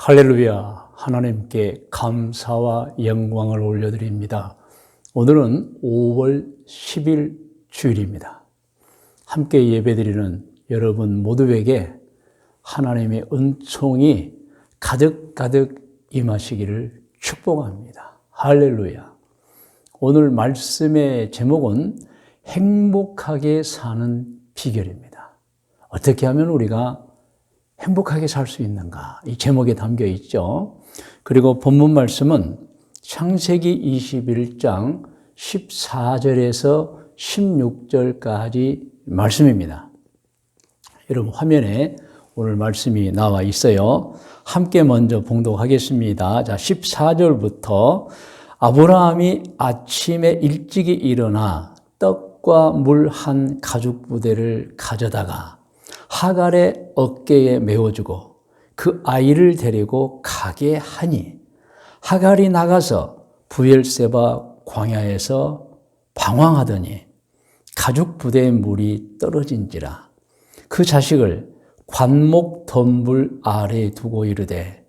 할렐루야, 하나님께 감사와 영광을 올려드립니다. 오늘은 5월 10일 주일입니다. 함께 예배드리는 여러분 모두에게 하나님의 은총이 가득가득 임하시기를 축복합니다. 할렐루야. 오늘 말씀의 제목은 행복하게 사는 비결입니다. 어떻게 하면 우리가 행복하게 살 수 있는가? 이 제목에 담겨 있죠. 그리고 본문 말씀은 창세기 21장 14절에서 16절까지 말씀입니다. 여러분 화면에 오늘 말씀이 나와 있어요. 함께 먼저 봉독하겠습니다. 자, 14절부터 아브라함이 아침에 일찍이 일어나 떡과 물 한 가죽 부대를 가져다가 하갈의 어깨에 메어주고 그 아이를 데리고 가게 하니 하갈이 나가서 브엘세바 광야에서 방황하더니 가죽 부대의 물이 떨어진지라 그 자식을 관목 덤불 아래에 두고 이르되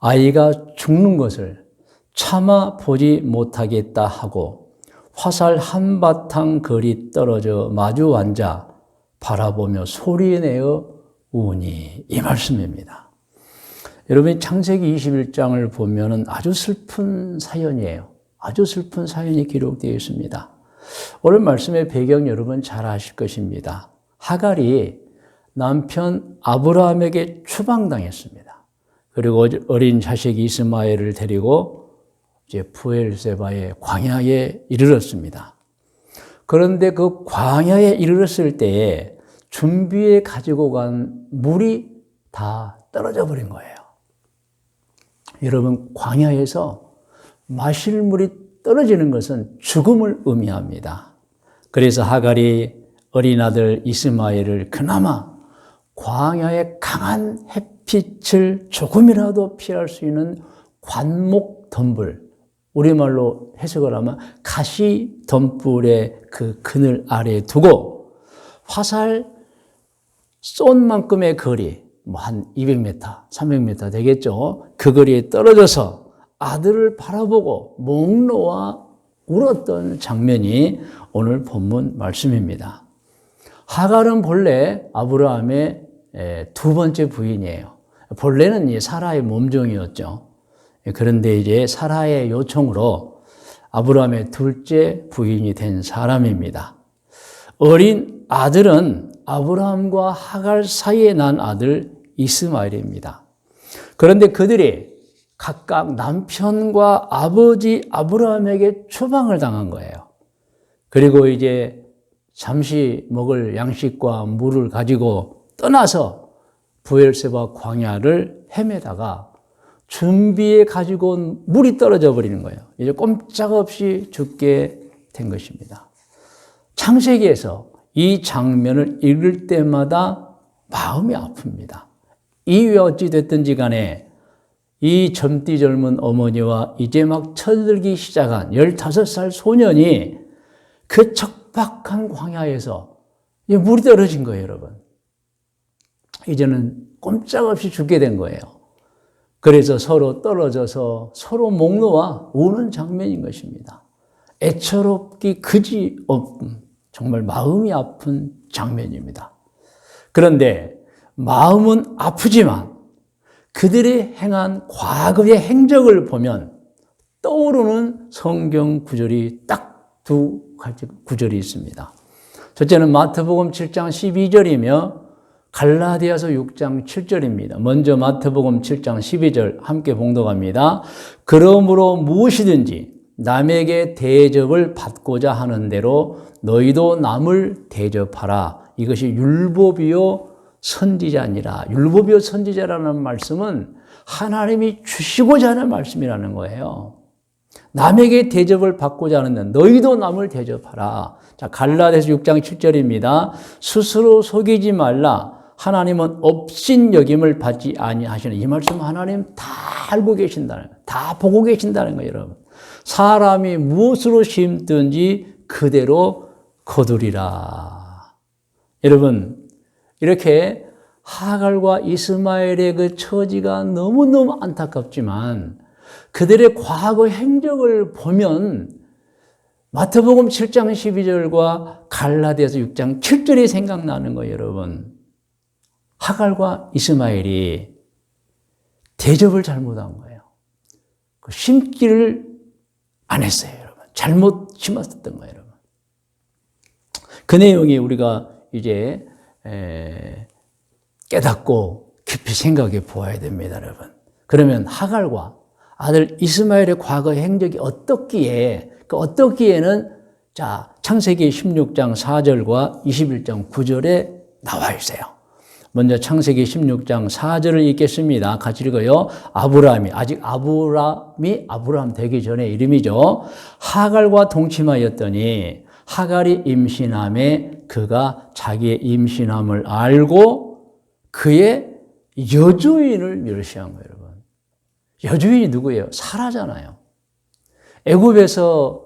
아이가 죽는 것을 차마 보지 못하겠다 하고 화살 한바탕 거리 떨어져 마주 앉아 바라보며 소리내어 우니 이 말씀입니다. 여러분 창세기 21장을 보면 아주 슬픈 사연이에요. 아주 슬픈 사연이 기록되어 있습니다. 오늘 말씀의 배경 여러분 잘 아실 것입니다. 하갈이 남편 아브라함에게 추방당했습니다. 그리고 어린 자식 이스마엘을 데리고 이제 브엘세바의 광야에 이르렀습니다. 그런데 그 광야에 이르렀을 때에 준비해 가지고 간 물이 다 떨어져 버린 거예요. 여러분, 광야에서 마실 물이 떨어지는 것은 죽음을 의미합니다. 그래서 하갈이 어린 아들 이스마엘을 그나마 광야의 강한 햇빛을 조금이라도 피할 수 있는 관목 덤불, 우리말로 해석을 하면 가시 덤불의 그 그늘 아래에 두고 화살 쏜 만큼의 거리, 한 200m, 300m 되겠죠. 그 거리에 떨어져서 아들을 바라보고 목 놓아 울었던 장면이 오늘 본문 말씀입니다. 하갈은 본래 아브라함의 두 번째 부인이에요. 본래는 사라의 몸종이었죠. 그런데 이제 사라의 요청으로 아브라함의 둘째 부인이 된 사람입니다. 어린 아들은 아브라함과 하갈 사이에 난 아들 이스마엘입니다. 그런데 그들이 각각 남편과 아버지 아브라함에게 추방을 당한 거예요. 그리고 이제 잠시 먹을 양식과 물을 가지고 떠나서 브엘세바 광야를 헤매다가 준비해 가지고 온 물이 떨어져 버리는 거예요. 이제 꼼짝없이 죽게 된 것입니다. 창세기에서 이 장면을 읽을 때마다 마음이 아픕니다. 이유가 어찌 됐든지 간에 이 젊디 젊은 어머니와 이제 막 철들기 시작한 15살 소년이 그 척박한 광야에서 물이 떨어진 거예요, 여러분. 이제는 꼼짝없이 죽게 된 거예요. 그래서 서로 떨어져서 서로 목 놓아 우는 장면인 것입니다. 애처롭기 그지 없는 정말 마음이 아픈 장면입니다. 그런데 마음은 아프지만 그들이 행한 과거의 행적을 보면 떠오르는 성경 구절이 딱 두 가지 구절이 있습니다. 첫째는 마태복음 7장 12절이며 갈라디아서 6장 7절입니다. 먼저 마태복음 7장 12절 함께 봉독합니다. 그러므로 무엇이든지 남에게 대접을 받고자 하는 대로 너희도 남을 대접하라. 이것이 율법이요 선지자니라. 율법이요 선지자라는 말씀은 하나님이 주시고자 하는 말씀이라는 거예요. 남에게 대접을 받고자 하는데 너희도 남을 대접하라. 자, 갈라디아서 6장 7절입니다. 스스로 속이지 말라. 하나님은 업신여김을 받지 아니하시는 이 말씀 하나님 다 알고 계신다는 거예요. 다 보고 계신다는 거예요, 여러분. 사람이 무엇으로 심든지 그대로 거두리라. 여러분, 이렇게 하갈과 이스마엘의 그 처지가 너무너무 안타깝지만 그들의 과거 행적을 보면 마태복음 7장 12절과 갈라디아서 6장 7절이 생각나는 거예요, 여러분. 하갈과 이스마엘이 대접을 잘못한 거예요. 그 심기를 안 했어요, 여러분. 잘못 심었던 거예요, 여러분. 그 내용이 우리가 이제 깨닫고 깊이 생각해 보아야 됩니다, 여러분. 그러면 하갈과 아들 이스마엘의 과거 행적이 어떻기에, 그 어떻기에는 자, 창세기 16장 4절과 21장 9절에 나와 있어요. 먼저 창세기 16장 4절을 읽겠습니다. 같이 읽어요. 아브라함이, 아직 아브라함 되기 전의 이름이죠. 하갈과 동침하였더니 하갈이 임신함에 그가 자기의 임신함을 알고 그의 여주인을 멸시한 거예요, 여러분. 여주인이 누구예요? 사라잖아요. 애굽에서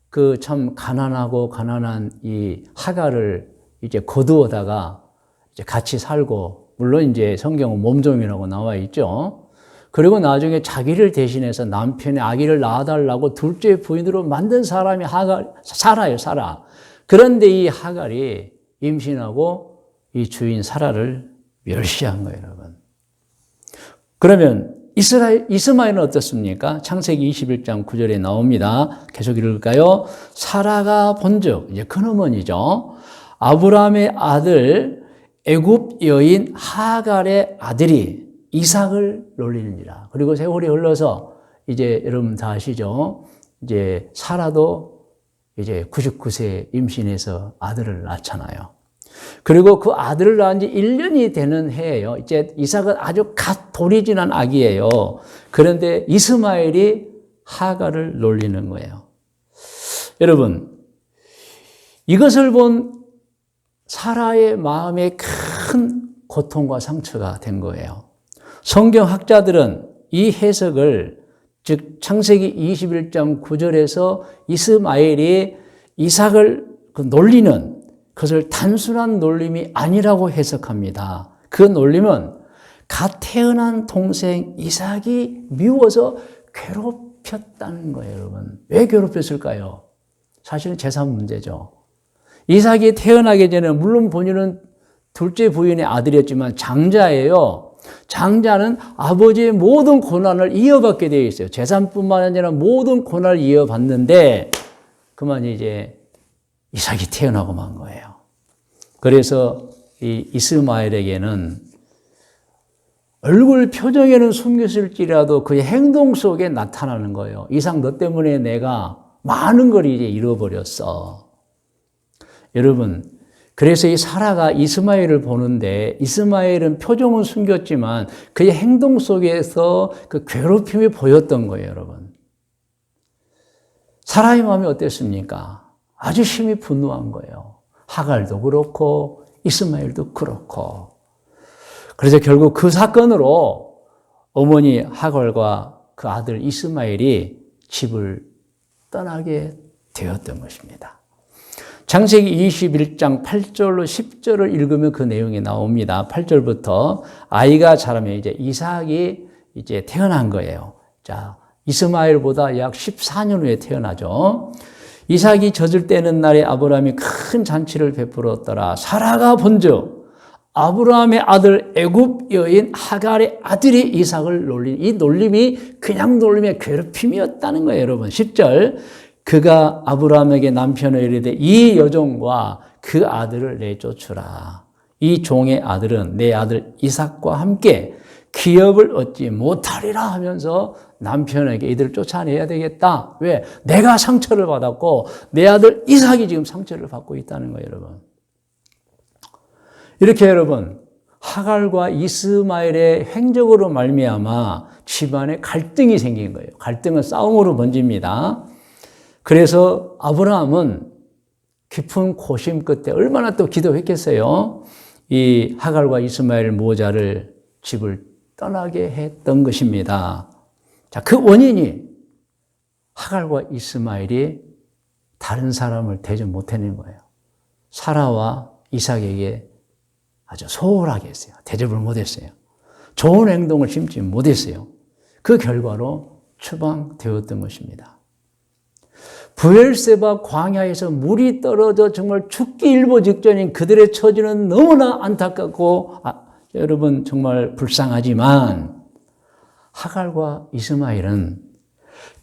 그 참 가난한 이 하갈을 이제 거두어다가 이제 같이 살고, 물론 이제 성경은 몸종이라고 나와 있죠. 그리고 나중에 자기를 대신해서 남편의 아기를 낳아달라고 둘째 부인으로 만든 사람이 사라예요, 사라. 그런데 이 하갈이 임신하고 이 주인 사라를 멸시한 거예요, 여러분. 그러면 이스마엘은 어떻습니까? 창세기 21장 9절에 나옵니다. 계속 읽을까요? 사라가 본즉, 이제 큰어머니죠. 아브라함의 아들 애굽 여인 하갈의 아들이 이삭을 놀리느니라. 그리고 세월이 흘러서 이제 여러분 다 아시죠? 이제 사라도 이제 99세 임신해서 아들을 낳잖아요. 그리고 그 아들을 낳은 지 1년이 되는 해예요. 이제 이삭은 아주 갓 돌이 지난 아기예요. 그런데 이스마엘이 하갈을 놀리는 거예요. 여러분, 이것을 본 사라의 마음에 큰 고통과 상처가 된 거예요. 성경학자들은 이 해석을, 즉 창세기 21장 9절에서 이스마엘이 이삭을 놀리는 그것을 단순한 놀림이 아니라고 해석합니다. 그 놀림은 갓 태어난 동생 이삭이 미워서 괴롭혔다는 거예요, 여러분. 왜 괴롭혔을까요? 사실은 재산 문제죠. 이삭이 태어나기 전에 물론 본인은 둘째 부인의 아들이었지만 장자예요. 장자는 아버지의 모든 고난을 이어받게 되어 있어요. 재산뿐만 아니라 모든 고난을 이어받는데 그만 이제 이삭이 태어나고 만 거예요. 그래서 이 이스마엘에게는 얼굴 표정에는 숨겼을지라도 그의 행동 속에 나타나는 거예요. 이삭 너 때문에 내가 많은 걸 이제 잃어버렸어. 여러분, 그래서 이 사라가 이스마엘을 보는데 이스마엘은 표정은 숨겼지만 그의 행동 속에서 그 괴롭힘이 보였던 거예요, 여러분. 사라의 마음이 어땠습니까? 아주 심히 분노한 거예요. 하갈도 그렇고 이스마엘도 그렇고. 그래서 결국 그 사건으로 어머니 하갈과 그 아들 이스마엘이 집을 떠나게 되었던 것입니다. 창세기 21장 8절로 10절을 읽으면 그 내용이 나옵니다. 8절부터 아이가 자라면 이제 이삭이 이제 태어난 거예요. 자, 이스마엘보다 약 14년 후에 태어나죠. 이삭이 젖을 떼는 날에 아브라함이 큰 잔치를 베풀었더라. 사라가 본즉 아브라함의 아들 애굽 여인 하갈의 아들이 이삭을 놀린, 이 놀림이 그냥 놀림의 괴롭힘이었다는 거예요, 여러분. 10절 그가 아브라함에게 남편을 이르되 이 여종과 그 아들을 내쫓으라. 이 종의 아들은 내 아들 이삭과 함께 기업을 얻지 못하리라 하면서 남편에게 이들을 쫓아내야 되겠다. 왜? 내가 상처를 받았고 내 아들 이삭이 지금 상처를 받고 있다는 거예요, 여러분. 이렇게 여러분, 하갈과 이스마엘의 행적으로 말미암아 집안에 갈등이 생긴 거예요. 갈등은 싸움으로 번집니다. 그래서 아브라함은 깊은 고심 끝에 얼마나 또 기도했겠어요. 이 하갈과 이스마엘 모자를 집을 떠나게 했던 것입니다. 자, 그 원인이 하갈과 이스마엘이 다른 사람을 대접 못해낸 거예요. 사라와 이삭에게 아주 소홀하게 했어요. 대접을 못했어요. 좋은 행동을 심지 못했어요. 그 결과로 추방되었던 것입니다. 브엘세바 광야에서 물이 떨어져 정말 죽기 일보 직전인 그들의 처지는 너무나 안타깝고 여러분 정말 불쌍하지만 하갈과 이스마엘은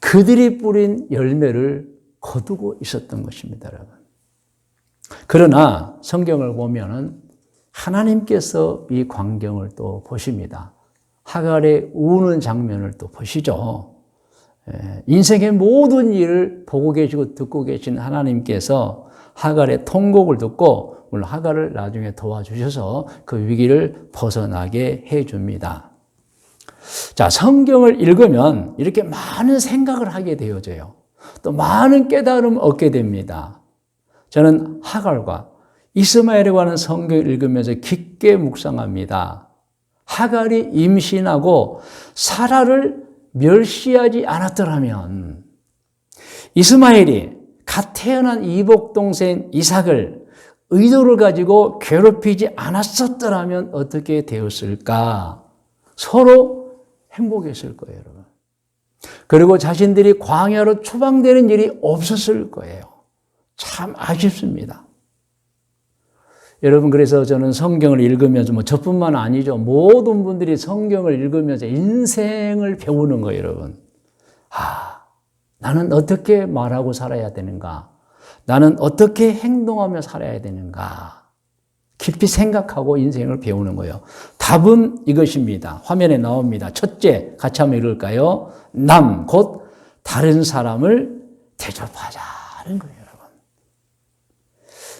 그들이 뿌린 열매를 거두고 있었던 것입니다, 여러분. 그러나 성경을 보면은 하나님께서 이 광경을 또 보십니다. 하갈의 우는 장면을 또 보시죠. 인생의 모든 일을 보고 계시고 듣고 계신 하나님께서 하갈의 통곡을 듣고 물론 하갈을 나중에 도와주셔서 그 위기를 벗어나게 해줍니다. 자, 성경을 읽으면 이렇게 많은 생각을 하게 되어져요. 또 많은 깨달음을 얻게 됩니다. 저는 하갈과 이스마엘에 관한 성경을 읽으면서 깊게 묵상합니다. 하갈이 임신하고 사라를 멸시하지 않았더라면, 이스마엘이 갓 태어난 이복 동생 이삭을 의도를 가지고 괴롭히지 않았었더라면 어떻게 되었을까? 서로 행복했을 거예요, 여러분. 그리고 자신들이 광야로 추방되는 일이 없었을 거예요. 참 아쉽습니다. 여러분, 그래서 저는 성경을 읽으면서 저뿐만 아니죠. 모든 분들이 성경을 읽으면서 인생을 배우는 거예요, 여러분. 나는 어떻게 말하고 살아야 되는가? 나는 어떻게 행동하며 살아야 되는가? 깊이 생각하고 인생을 배우는 거예요. 답은 이것입니다. 화면에 나옵니다. 첫째, 같이 한번 읽을까요? 곧 다른 사람을 대접하자는 거예요, 여러분.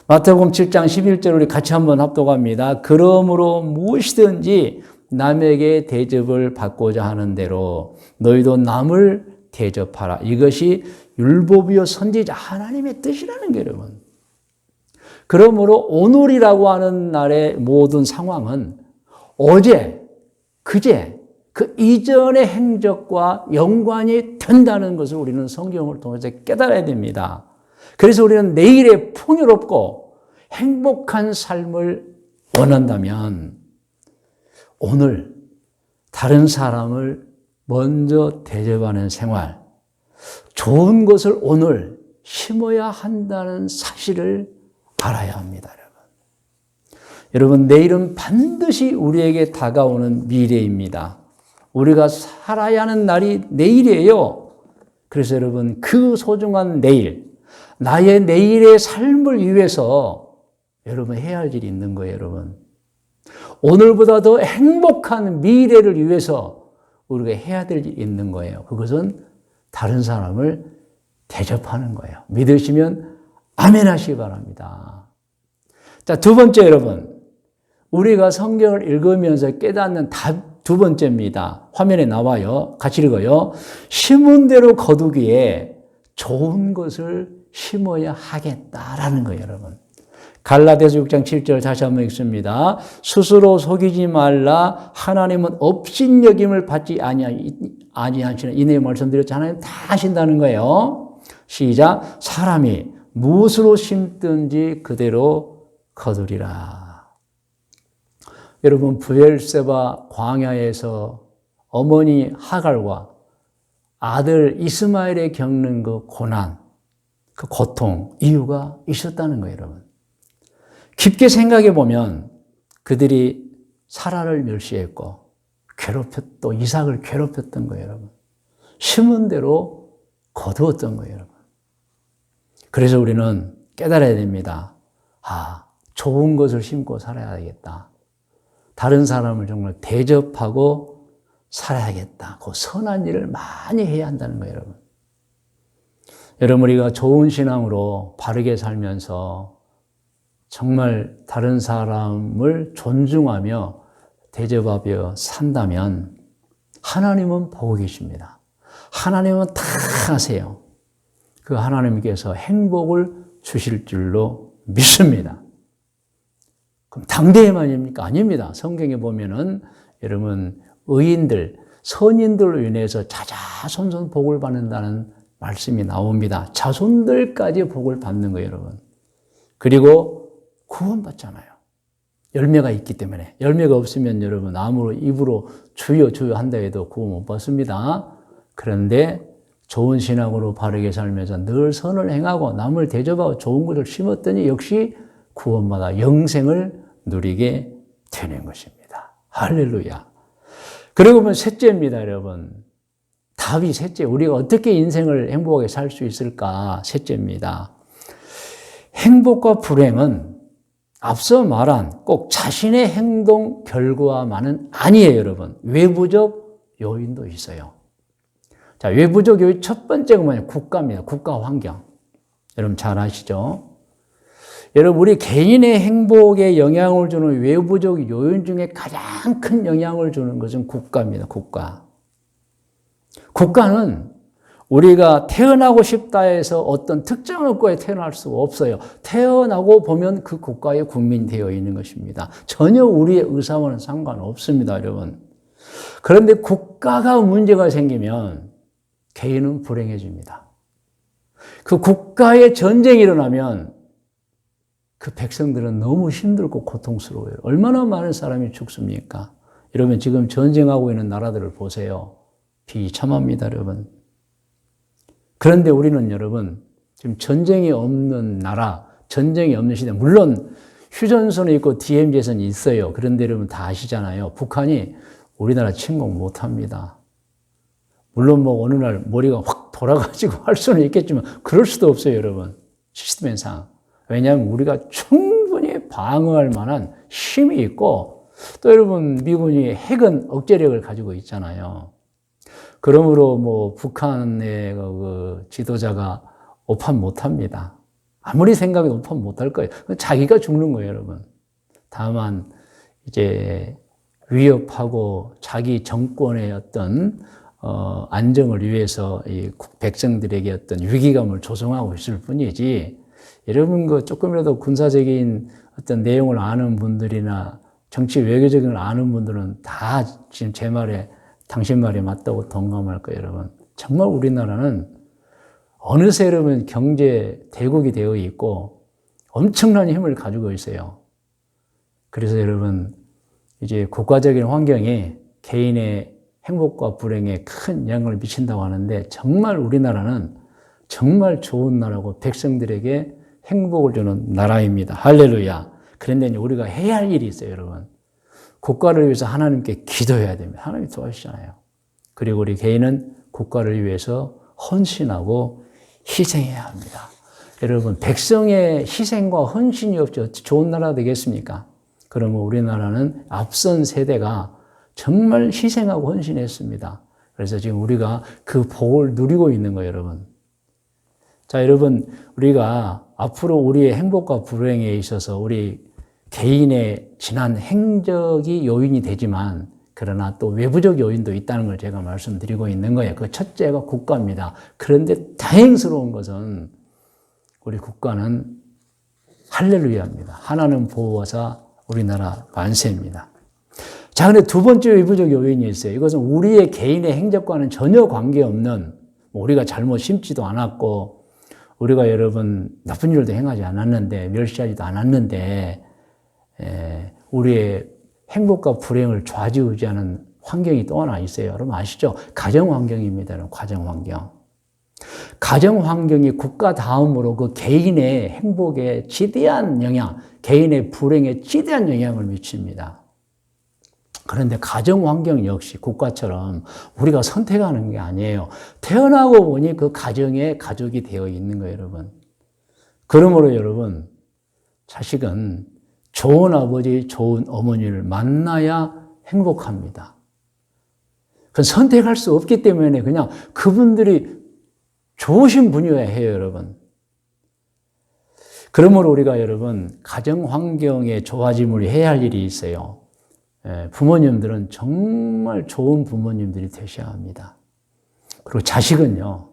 마태복음 7장 11절 우리 같이 한번 합독합니다. 그러므로 무엇이든지 남에게 대접을 받고자 하는 대로 너희도 남을 대접하라. 이것이 율법이요 선지자 하나님의 뜻이라는 거예요, 여러분. 그러므로 오늘이라고 하는 날의 모든 상황은 어제, 그제, 그 이전의 행적과 연관이 된다는 것을 우리는 성경을 통해서 깨달아야 됩니다. 그래서 우리는 내일의 풍요롭고 행복한 삶을 원한다면 오늘 다른 사람을 먼저 대접하는 생활, 좋은 것을 오늘 심어야 한다는 사실을 알아야 합니다, 여러분. 내일은 반드시 우리에게 다가오는 미래입니다. 우리가 살아야 하는 날이 내일이에요. 그래서 여러분, 그 소중한 내일, 나의 내일의 삶을 위해서 여러분 해야 할 일이 있는 거예요, 여러분. 오늘보다 더 행복한 미래를 위해서 우리가 해야 될 일이 있는 거예요. 그것은 다른 사람을 대접하는 거예요. 믿으시면 아멘 하시기 바랍니다. 자, 두 번째, 여러분. 우리가 성경을 읽으면서 깨닫는 답 두 번째입니다. 화면에 나와요. 같이 읽어요. 심은 대로 거두기에 좋은 것을 심어야 하겠다라는 거예요, 여러분. 갈라디아서 6장 7절 다시 한번 읽습니다. 스스로 속이지 말라. 하나님은 업신여김을 받지 아니하시는 이 내용 말씀드렸잖아요. 다 하신다는 거예요. 시작. 사람이 무엇으로 심든지 그대로 거두리라. 여러분, 브엘세바 광야에서 어머니 하갈과 아들 이스마엘이 겪는 그 고난, 그 고통, 이유가 있었다는 거예요, 여러분. 깊게 생각해 보면 그들이 사라를 멸시했고 또 이삭을 괴롭혔던 거예요, 여러분. 심은 대로 거두었던 거예요, 여러분. 그래서 우리는 깨달아야 됩니다. 좋은 것을 심고 살아야겠다. 다른 사람을 정말 대접하고 살아야겠다. 그 선한 일을 많이 해야 한다는 거예요, 여러분. 여러분, 우리가 좋은 신앙으로 바르게 살면서 정말 다른 사람을 존중하며 대접하며 산다면 하나님은 보고 계십니다. 하나님은 다 아세요. 그 하나님께서 행복을 주실 줄로 믿습니다. 그럼 당대만입니까? 아닙니다. 성경에 보면은 여러분 의인들, 선인들로 인해서 자자손손 복을 받는다는 말씀이 나옵니다. 자손들까지 복을 받는 거예요, 여러분. 그리고 구원받잖아요. 열매가 있기 때문에. 열매가 없으면 여러분 아무로 입으로 주여 주여 한다 해도 구원 못 받습니다. 그런데 좋은 신앙으로 바르게 살면서 늘 선을 행하고 남을 대접하고 좋은 것을 심었더니 역시 구원마다 영생을 누리게 되는 것입니다. 할렐루야. 그리고 셋째입니다, 여러분. 답이 셋째. 우리가 어떻게 인생을 행복하게 살 수 있을까? 셋째입니다. 행복과 불행은 앞서 말한 꼭 자신의 행동 결과만은 아니에요, 여러분. 외부적 요인도 있어요. 자, 외부적 요인 첫 번째가 뭐냐면 국가입니다. 국가 환경. 여러분 잘 아시죠? 여러분, 우리 개인의 행복에 영향을 주는 외부적 요인 중에 가장 큰 영향을 주는 것은 국가입니다. 국가. 국가는 우리가 태어나고 싶다 해서 어떤 특정한 국가에 태어날 수가 없어요. 태어나고 보면 그 국가의 국민이 되어 있는 것입니다. 전혀 우리의 의사와는 상관없습니다, 여러분. 그런데 국가가 문제가 생기면 개인은 불행해집니다. 그 국가에 전쟁이 일어나면 그 백성들은 너무 힘들고 고통스러워요. 얼마나 많은 사람이 죽습니까? 여러분 지금 전쟁하고 있는 나라들을 보세요. 비참합니다, 여러분. 그런데 우리는 여러분 지금 전쟁이 없는 나라, 전쟁이 없는 시대, 물론 휴전선이 있고 DMZ선이 있어요. 그런데 여러분 다 아시잖아요. 북한이 우리나라 침공 못합니다. 물론 어느 날 머리가 확 돌아가지고 할 수는 있겠지만 그럴 수도 없어요, 여러분. 시스템상. 왜냐하면 우리가 충분히 방어할 만한 힘이 있고 또 여러분 미군이 핵은 억제력을 가지고 있잖아요. 그러므로 북한의 그 지도자가 오판 못합니다. 아무리 생각해도 오판 못할 거예요. 자기가 죽는 거예요, 여러분. 다만 이제 위협하고 자기 정권의 어떤 안정을 위해서 이 백성들에게 어떤 위기감을 조성하고 있을 뿐이지. 여러분 조금이라도 군사적인 어떤 내용을 아는 분들이나 정치 외교적인 걸 아는 분들은 다 지금 제 말에 당신 말이 맞다고 동감할 거예요, 여러분. 정말 우리나라는 어느새 여러분 경제 대국이 되어 있고 엄청난 힘을 가지고 있어요. 그래서 여러분 이제 국가적인 환경이 개인의 행복과 불행에 큰 영향을 미친다고 하는데 정말 우리나라는 정말 좋은 나라고 백성들에게 행복을 주는 나라입니다. 할렐루야. 그런데 우리가 해야 할 일이 있어요, 여러분. 국가를 위해서 하나님께 기도해야 됩니다. 하나님이 도와주시잖아요. 그리고 우리 개인은 국가를 위해서 헌신하고 희생해야 합니다. 여러분, 백성의 희생과 헌신이 없이 좋은 나라가 되겠습니까? 그러면 우리나라는 앞선 세대가 정말 희생하고 헌신했습니다. 그래서 지금 우리가 그 복을 누리고 있는 거예요, 여러분. 자, 여러분, 우리가 앞으로 우리의 행복과 불행에 있어서 우리 개인의 지난 행적이 요인이 되지만 그러나 또 외부적 요인도 있다는 걸 제가 말씀드리고 있는 거예요. 그 첫째가 국가입니다. 그런데 다행스러운 것은 우리 국가는 할렐루야입니다. 하나는 보호하사 우리나라 만세입니다. 자, 근데 두 번째 외부적 요인이 있어요. 이것은 우리의 개인의 행적과는 전혀 관계없는 우리가 잘못 심지도 않았고 우리가 여러분 나쁜 일도 행하지 않았는데 멸시하지도 않았는데 우리의 행복과 불행을 좌지우지하는 환경이 또 하나 있어요. 여러분 아시죠? 가정환경입니다. 여러분, 가정환경. 가정환경이 국가 다음으로 그 개인의 행복에 지대한 영향, 개인의 불행에 지대한 영향을 미칩니다. 그런데 가정환경 역시 국가처럼 우리가 선택하는 게 아니에요. 태어나고 보니 그 가정에 가족이 되어 있는 거예요, 여러분. 그러므로 여러분, 자식은 좋은 아버지, 좋은 어머니를 만나야 행복합니다. 그건 선택할 수 없기 때문에 그냥 그분들이 좋으신 분이어야 해요, 여러분. 그러므로 우리가 여러분, 가정환경의 좋아짐을 해야 할 일이 있어요. 부모님들은 정말 좋은 부모님들이 되셔야 합니다. 그리고 자식은요,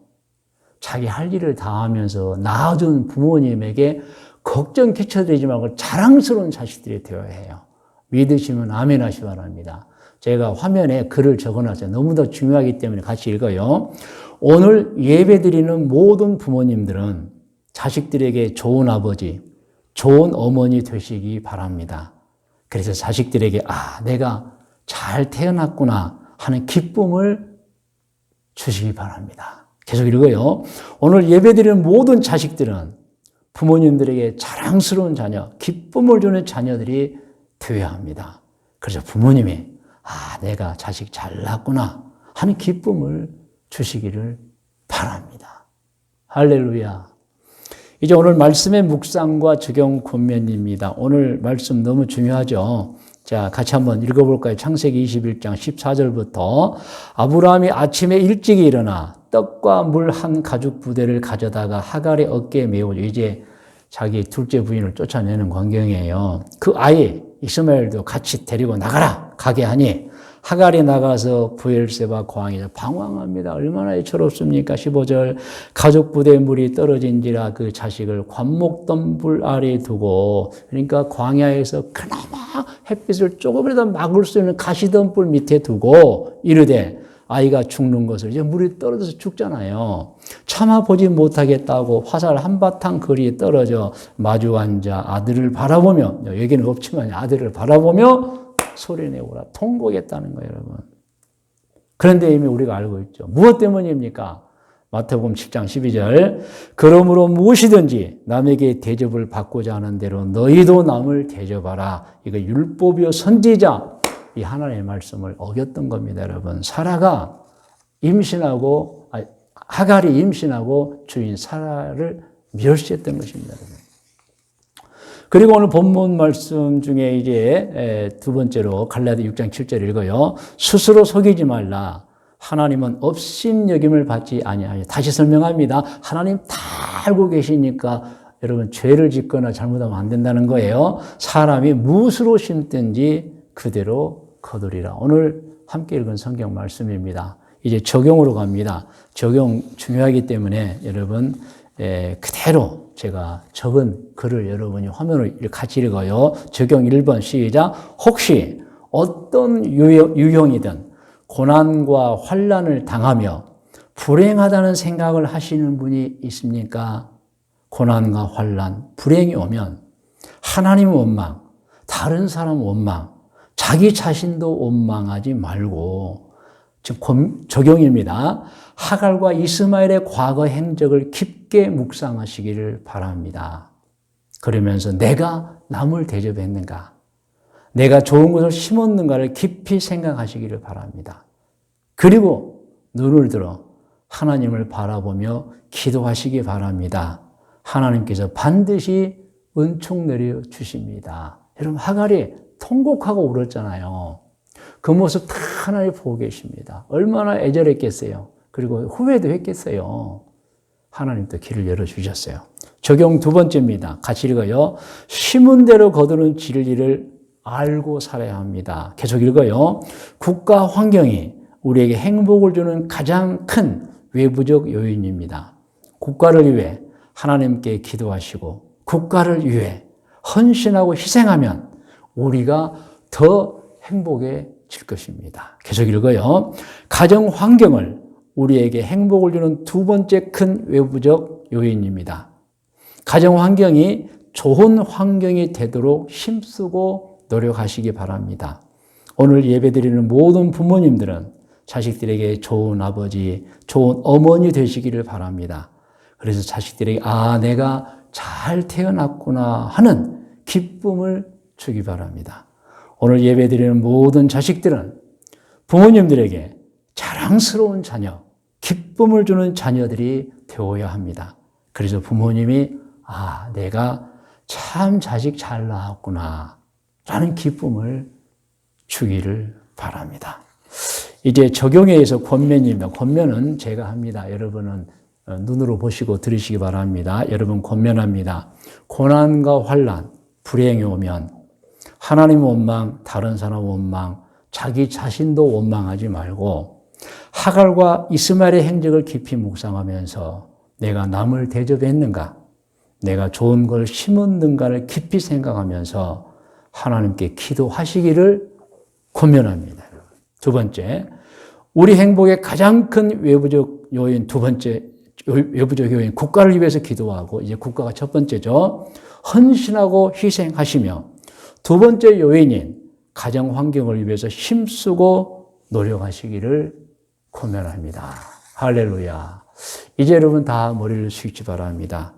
자기 할 일을 다 하면서 낳아준 부모님에게 걱정 끼쳐드리지 말고 자랑스러운 자식들이 되어야 해요. 믿으시면 아멘 하시기 바랍니다. 제가 화면에 글을 적어놨어요. 너무나 중요하기 때문에 같이 읽어요. 오늘 예배드리는 모든 부모님들은 자식들에게 좋은 아버지, 좋은 어머니 되시기 바랍니다. 그래서 자식들에게 내가 잘 태어났구나 하는 기쁨을 주시기 바랍니다. 계속 읽어요. 오늘 예배드리는 모든 자식들은 부모님들에게 자랑스러운 자녀, 기쁨을 주는 자녀들이 되어야 합니다. 그래서 부모님이 내가 자식 잘 낳았구나 하는 기쁨을 주시기를 바랍니다. 할렐루야. 이제 오늘 말씀의 묵상과 적용 권면입니다. 오늘 말씀 너무 중요하죠. 자, 같이 한번 읽어볼까요? 창세기 21장 14절부터 아브라함이 아침에 일찍 일어나 떡과 물 한 가죽 부대를 가져다가 하갈의 어깨에 메우고 이제 자기 둘째 부인을 쫓아내는 광경이에요. 그 아이 이스마엘도 같이 데리고 가게 하니 하갈이 나가서 부엘세바 광야에서 방황합니다. 얼마나 애처롭습니까? 15절 가죽 부대에 물이 떨어진지라 그 자식을 관목덤불 아래에 두고, 그러니까 광야에서 그나마 햇빛을 조금이라도 막을 수 있는 가시덤불 밑에 두고 이르되 아이가 죽는 것을, 이제 물이 떨어져서 죽잖아요. 참아 보지 못하겠다고 화살 한바탕 거리에 떨어져 마주 앉아 아들을 바라보며, 여기는 없지만 아들을 바라보며 소리내오라 통곡했다는 거예요, 여러분. 그런데 이미 우리가 알고 있죠. 무엇 때문입니까? 마태복음 10장 12절 그러므로 무엇이든지 남에게 대접을 받고자 하는 대로 너희도 남을 대접하라. 이거 율법이요 선지자 이 하나님의 말씀을 어겼던 겁니다, 여러분. 하갈이 임신하고 주인 사라를 멸시했던 것입니다, 여러분. 그리고 오늘 본문 말씀 중에 이제 두 번째로 갈라디 6장 7절 읽어요. 스스로 속이지 말라. 하나님은 업신여김을 받지 아니하여. 다시 설명합니다. 하나님 다 알고 계시니까 여러분 죄를 짓거나 잘못하면 안 된다는 거예요. 사람이 무엇으로 심든지 그대로 거두리라. 오늘 함께 읽은 성경 말씀입니다. 이제 적용으로 갑니다. 적용 중요하기 때문에 여러분 그대로 제가 적은 글을 여러분이 화면으로 같이 읽어요. 적용 1번 시작. 혹시 어떤 유형이든 고난과 환난을 당하며 불행하다는 생각을 하시는 분이 있습니까? 고난과 환난, 불행이 오면 하나님 원망, 다른 사람 원망, 자기 자신도 원망하지 말고, 지금 적용입니다. 하갈과 이스마엘의 과거 행적을 깊게 묵상하시기를 바랍니다. 그러면서 내가 남을 대접했는가, 내가 좋은 것을 심었는가를 깊이 생각하시기를 바랍니다. 그리고 눈을 들어 하나님을 바라보며 기도하시기 바랍니다. 하나님께서 반드시 은총 내려주십니다. 여러분, 하갈이 통곡하고 울었잖아요. 그 모습 다 하나님 보고 계십니다. 얼마나 애절했겠어요. 그리고 후회도 했겠어요. 하나님 또 길을 열어주셨어요. 적용 두 번째입니다. 같이 읽어요. 심은 대로 거두는 진리를 알고 살아야 합니다. 계속 읽어요. 국가 환경이 우리에게 행복을 주는 가장 큰 외부적 요인입니다. 국가를 위해 하나님께 기도하시고 국가를 위해 헌신하고 희생하면 우리가 더 행복해질 것입니다. 계속 읽어요. 가정 환경을 우리에게 행복을 주는 두 번째 큰 외부적 요인입니다. 가정 환경이 좋은 환경이 되도록 힘쓰고 노력하시기 바랍니다. 오늘 예배드리는 모든 부모님들은 자식들에게 좋은 아버지, 좋은 어머니 되시기를 바랍니다. 그래서 자식들에게 내가 잘 태어났구나 하는 기쁨을 주기 바랍니다. 오늘 예배드리는 모든 자식들은 부모님들에게 자랑스러운 자녀, 기쁨을 주는 자녀들이 되어야 합니다. 그래서 부모님이 내가 참 자식 잘 낳았구나 라는 기쁨을 주기를 바랍니다. 이제 적용에 의해서 권면입니다. 권면은 제가 합니다. 여러분은 눈으로 보시고 들으시기 바랍니다. 여러분 권면합니다. 고난과 환난, 불행이 오면 하나님 원망, 다른 사람 원망, 자기 자신도 원망하지 말고 하갈과 이스마엘의 행적을 깊이 묵상하면서 내가 남을 대접했는가, 내가 좋은 걸 심었는가를 깊이 생각하면서 하나님께 기도하시기를 권면합니다. 두 번째, 우리 행복의 가장 큰 외부적 요인, 두 번째 외부적 요인, 국가를 위해서 기도하고, 이제 국가가 첫 번째죠. 헌신하고 희생하시며 두 번째 요인인 가정 환경을 위해서 힘쓰고 노력하시기를 권면합니다. 할렐루야. 이제 여러분 다 머리를 숙이기 바랍니다.